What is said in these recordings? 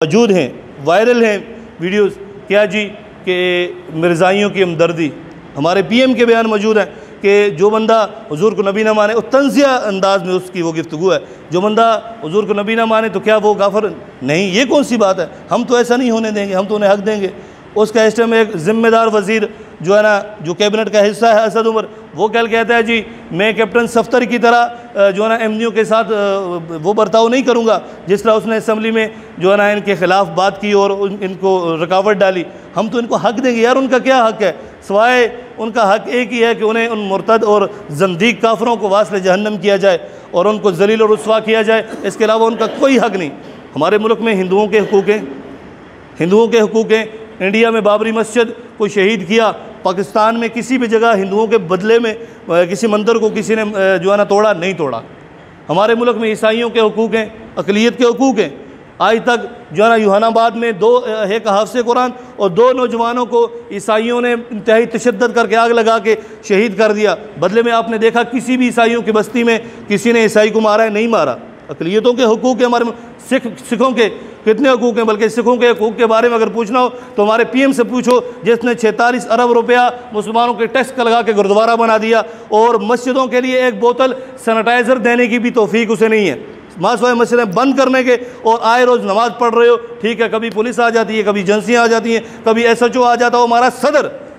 मौजूद हैं, वायरल हैं वीडियोस, क्या जी कि मिर्ज़ाइयों की हमदर्दी, हमारे पीएम के बयान मौजूद हैं कि जो बंदा हुजूर को नबी ना माने, और तंज़िया अंदाज में उसकी वो गुफ्तगू है, जो बंदा हुजूर को नबी ना माने तो क्या वो काफिर नहीं? ये कौन सी बात है? हम तो ऐसा नहीं होने देंगे, हम तो उन्हें हक देंगे। उसका इस टाइम एक ज़िम्मेदार वज़ीर जो है ना, जो कैबिनेट का हिस्सा है, असद उमर, वो कल कहता है जी मैं कैप्टन सफ्तर की तरह जो है ना एमनियों के साथ वो बर्ताव नहीं करूँगा जिस तरह उसने असम्बली में जो है ना इनके ख़िलाफ़ बात की और इनको रुकावट डाली। हम तो इनको हक देंगे। यार उनका क्या हक है? सिवाय उनका हक एक ही है कि उन्हें उन मुर्तद और ज़ंदीक काफिरों को वास्ले जहन्नम किया जाए और उनको ज़लील और रुस्वा किया जाए। इसके अलावा उनका कोई हक नहीं। हमारे मुल्क में हिंदुओं के हकूक़ हैं, हिंदुओं के हकूक़ हैं। इंडिया में बाबरी मस्जिद को शहीद किया, पाकिस्तान में किसी भी जगह हिंदुओं के बदले में किसी मंदिर को किसी ने जो है ना तोड़ा नहीं तोड़ा। हमारे मुल्क में ईसाइयों के हकूक़ हैं, अक़लियत के हकूक़ हैं। आज तक जो है ना यूहानाबाद में एक हाफ़िज़ कुरान और 2 नौजवानों को ईसाइयों ने इंतहाई तशद्दुद करके आग लगा के शहीद कर दिया। बदले में आपने देखा किसी भी ईसाइयों की बस्ती में किसी ने ईसाई को मारा है? नहीं मारा। अक़लियतों के हकूक़ है हमारे। सिखों के कितने हकूक़ हैं? बल्कि सिखों के हकूक़ के बारे में अगर पूछना हो तो हमारे पीएम से पूछो, जिसने 46 अरब रुपया मुसलमानों के टैक्स का लगा के गुरुद्वारा बना दिया और मस्जिदों के लिए एक बोतल सैनिटाइज़र देने की भी तौफीक उसे नहीं है। मासवाए मस्जिदें बंद करने के और आए रोज़ नमाज़ पढ़ रहे हो, ठीक है, कभी पुलिस आ जाती है, कभी एजेंसियाँ आ जाती हैं, कभी SHO आ जाता हो। हमारा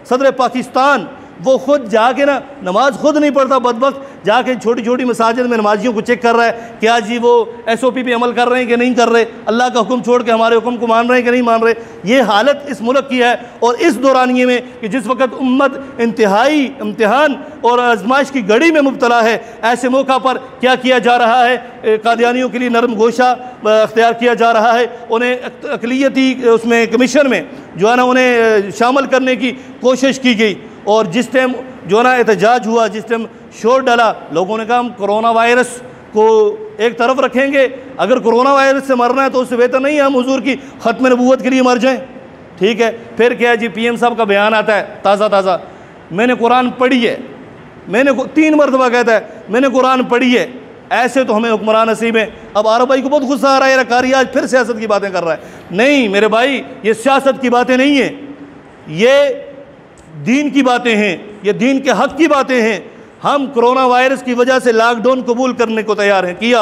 सदर पाकिस्तान वो खुद जाके ना नमाज खुद नहीं पढ़ता, बदबख्त जाके छोटी छोटी मसाजिद में नमाजियों को चेक कर रहा है क्या जी वो SOP पे अमल कर रहे हैं कि नहीं कर रहे, अल्लाह का हुक्म छोड़ के हमारे हुक्म को मान रहे हैं कि नहीं मान रहे। ये हालत इस मुल्क की है। और इस दौरानिए में कि जिस वक्त उम्मत इंतहाई इम्तिहान और आजमाइश की घड़ी में मुब्तला है, ऐसे मौका पर क्या किया जा रहा है? कादियानियों के लिए नरम गोशा अख्तियार किया जा रहा है। उन्हें अक़लियती उसमें कमीशन में जो है ना उन्हें शामिल करने की कोशिश की गई। और जिस टाइम जो है ना एहतजाज हुआ, जिस टाइम शोर डाला, लोगों ने कहा हम कोरोना वायरस को एक तरफ रखेंगे, अगर कोरोना वायरस से मरना है तो उससे बेहतर नहीं है हम हुजूर की ख़त्म नबूवत के लिए मर जाएं। ठीक है, फिर क्या जी पीएम साहब का बयान आता है ताज़ा, मैंने कुरान पढ़ी है, मैंने 3 मरतबा कहता है मैंने कुरान पढ़ी है। ऐसे तो हमें हुक्मरान नसीब है। अब आरब भाई को बहुत गुस्सा आ रहा है, कारी आज फिर सियासत की बातें कर रहा है। नहीं मेरे भाई, ये सियासत की बातें नहीं हैं, ये दीन की बातें हैं, ये दीन के हक़ की बातें हैं। हम कोरोना वायरस की वजह से लॉकडाउन कबूल करने को तैयार हैं, किया।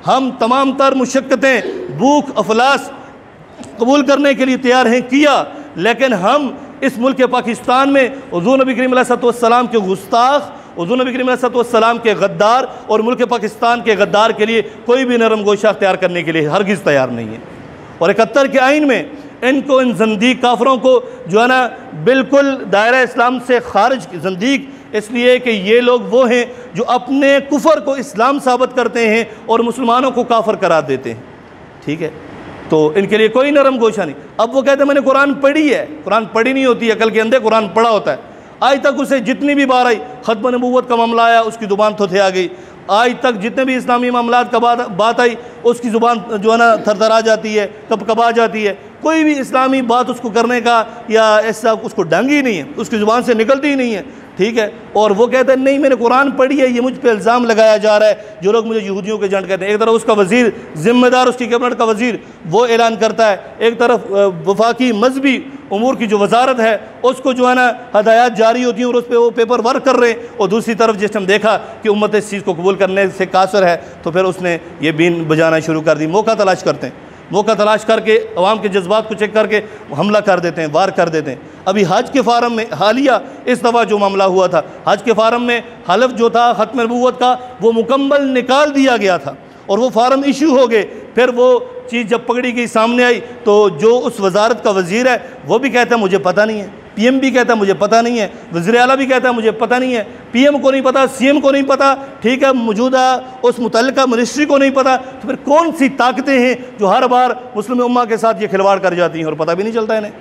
हम तमाम तर मुशक्क़तें, भूख, अफलास कबूल करने के लिए तैयार हैं, किया। लेकिन हम इस मुल्क के पाकिस्तान में हुज़ूर नबी करीम अलैहिस्सलाम के गुस्ताख, हुज़ूर नबी करीम अलैहिस्सलाम के गद्दार और मुल्क पाकिस्तान के गद्दार के लिए कोई भी नरम गोशा अख्तियार करने के लिए हरगिज़ तैयार नहीं है। और 71 के आइन में इनको, इन जंदीक काफरों को जो है ना बिल्कुल दायरा इस्लाम से खारिज, जंदीक इसलिए कि ये लोग वो हैं जो अपने कुफर को इस्लाम साबित करते हैं और मुसलमानों को काफर करार देते हैं। ठीक है, तो इनके लिए कोई नरम गोशा नहीं। अब वो कहते हैं मैंने कुरान पढ़ी है। कुरान पढ़ी नहीं होती, अकल के अंदर कुरान पढ़ा होता है। आज तक उसे जितनी भी बार आई ख़त्म नबूवत का मामला आया, उसकी ज़ुबान थोथे आ गई। आज तक जितने भी इस्लामी मामलात का बात आई, उसकी ज़ुबान जो है ना थरथरा जाती है, कब-कबा जाती है। कोई भी इस्लामी बात उसको करने का या ऐसा उसको ढंग ही नहीं है, उसकी ज़ुबान से निकलती ही नहीं है। ठीक है, और वो कहते हैं नहीं मैंने कुरान पढ़ी है। ये मुझ पे इल्ज़ाम लगाया जा रहा है, जो लोग मुझे यहूदियों के एजेंट कहते हैं। एक तरफ उसका वज़ीर ज़िम्मेदार, उसकी कैबिनेट का वज़ीर, वो ऐलान करता है, एक तरफ वफाकी मजहबी उमूर की जो वजारत है उसको जो है ना हदायत जारी होती हैं और उस पर वो पेपर वर्क कर रहे हैं। और दूसरी तरफ जिस टाइम देखा कि उम्मत इस चीज़ को कबूल करने से कासर है, तो फिर उसने ये बीन बजाना शुरू कर दी। मौका तलाश करते हैं, मौका तलाश करके अवाम के जज्बात को चेक करके हमला कर देते हैं, वार कर देते हैं। अभी हज के फारम में हालिया इस दफ़ा जो मामला हुआ था, हज के फारम में हलफ जो था ख़त्म नबूवत का, वो मुकम्मल निकाल दिया गया था और वो फारम इशू हो गए। फिर वो चीज़ जब पकड़ी गई, सामने आई, तो जो उस वजारत का वज़ीर है वो भी कहता है मुझे पता नहीं है, PM भी कहता है मुझे पता नहीं है, वज़ीर आला भी कहता है मुझे पता नहीं है, PM को नहीं पता, CM को नहीं पता, ठीक है, मौजूदा उस मुतल्लिका मिनिस्ट्री को नहीं पता। तो फिर कौन सी ताकतें हैं जो हर बार मुस्लिम उम्मा के साथ ये खिलवाड़ कर जाती हैं और पता भी नहीं चलता इन्हें।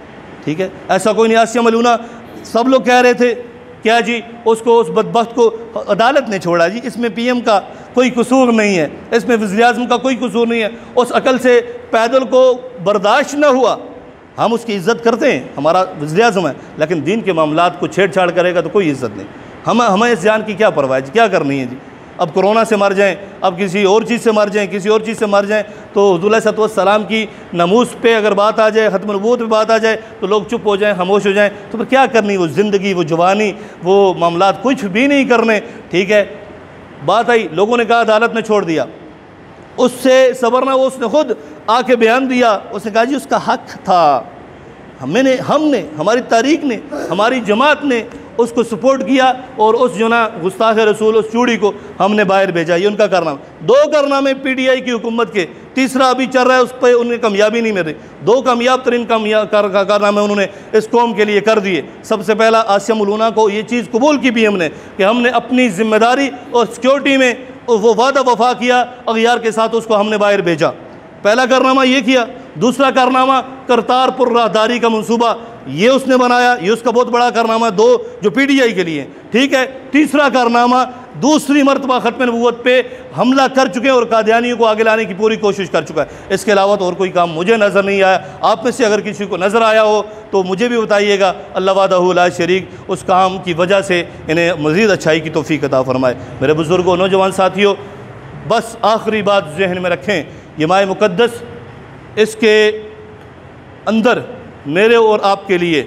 ठीक है, ऐसा कोई नहीं। आसिया मलूना सब लोग कह रहे थे क्या जी, उसको, उस बदबख्त को अदालत ने छोड़ा जी, इसमें PM का कोई कसूर नहीं है, इसमें वज़ीर आज़म का कोई कसूर नहीं है। उस अकल से पैदल को बर्दाश्त न हुआ। हम उसकी इज़्ज़त करते हैं, हमारा वज़ीर आज़म है, लेकिन दीन के मामलात को छेड़छाड़ करेगा तो कोई इज़्ज़त नहीं। हमें इस जान की क्या परवाह है, क्या करनी है जी। अब कोरोना से मर जाएं, अब किसी और चीज़ से मर जाएं, किसी और चीज़ से मर जाएं, तो हुज़ूर अलैहि सलाम की नमूस पे अगर बात आ जाए, ख़त्म नबूवत पे बात आ जाए तो लोग चुप हो जाएं, खामोश हो जाएं। तो फिर क्या करनी वो ज़िंदगी, वो जवानी, वो मामलात कुछ भी नहीं करने। ठीक है, बात आई, लोगों ने कहा अदालत ने छोड़ दिया, उससे सबर ना, वो उसने खुद आके बयान दिया, उसने कहा जी उसका हक था, हमने हमारी तारीख ने, हमारी जमात ने उसको सपोर्ट किया और उस जो ना गुस्ताख रसूल उस चूड़ी को हमने बाहर भेजा। ये उनका कारनामा। 2 कारनामे PTI की हुकूमत के, तीसरा अभी चल रहा है, उस पर उन्हें कामयाबी नहीं मिल रही। 2 कामयाब तरीन कारनामे उन्होंने इस कौम के लिए कर दिए। सबसे पहला आसिया मौलूना को ये चीज़ कबूल की PM ने कि हमने अपनी ज़िम्मेदारी और सिक्योरिटी में वो वादा वफा किया अगयार के साथ, उसको हमने बाहर भेजा। पहला कारनामा ये किया। दूसरा कारनामा करतारपुर राहदारी का मंसूबा ये उसने बनाया, ये उसका बहुत बड़ा कारनामा, 2 जो PTI के लिए। ठीक है, तीसरा कारनामा दूसरी मरतबा ख़त्म नबूवत पे हमला कर चुके हैं और कादियानियों को आगे लाने की पूरी कोशिश कर चुका है। इसके अलावा तो और कोई काम मुझे नज़र नहीं आया। आप में से अगर किसी को नज़र आया हो तो मुझे भी बताइएगा। अल्लाह वहदहू ला शरीक उस काम की वजह से इन्हें मज़ीद अच्छाई की तौफ़ीक़ अता फ़रमाए। मेरे बुज़ुर्गों, नौजवान साथियों, बस आखिरी बात जहन में रखें, ये माह मुक़द्दस, इसके अंदर मेरे और आपके लिए,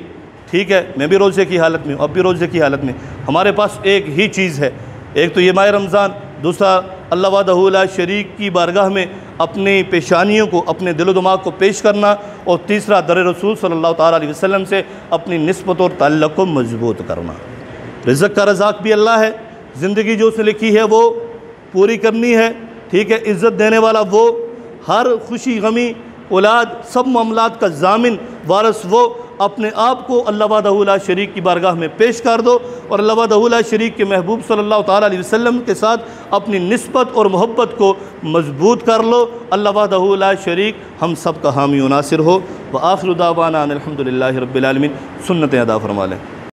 ठीक है, मैं भी रोज़े की हालत में हूँ, अब भी रोज़े की हालत में, हमारे पास एक ही चीज़ है, एक तो ये माह रमज़ान, दूसरा अल्लाह वहदहू ला शरीक की बारगाह में अपनी पेशानियों को, अपने दिलो दिमाग को पेश करना, और तीसरा दर रसूल सल्लल्लाहु ताला अलैहि वसल्लम से अपनी निस्बत और ताल्लुक़ को मजबूत करना। रिज़्क़ का रज़ाक़ भी अल्लाह है, ज़िंदगी जो उसने लिखी है वो पूरी करनी है। ठीक है, इज़्ज़त देने वाला वो, हर खुशी गमी औलाद सब मामलात का ज़ामिन वारस वो। अपने आप को अल्लाह वहदहू ला शरीक की बारगाह में पेश कर दो और अल्लाह वहदहू ला शरीक के महबूब सल्लल्लाहु ताला अलैहि वसल्लम के साथ अपनी निस्बत और मोहब्बत को मजबूत कर लो। अल्लाह वहदहू ला शरीक हम सब का हामी व नासिर हो। व आखिरु दावाना अनिल हम्दुलिल्लाहि रब्बिल आलमीन। सुन्नतें अदा फरमा लें।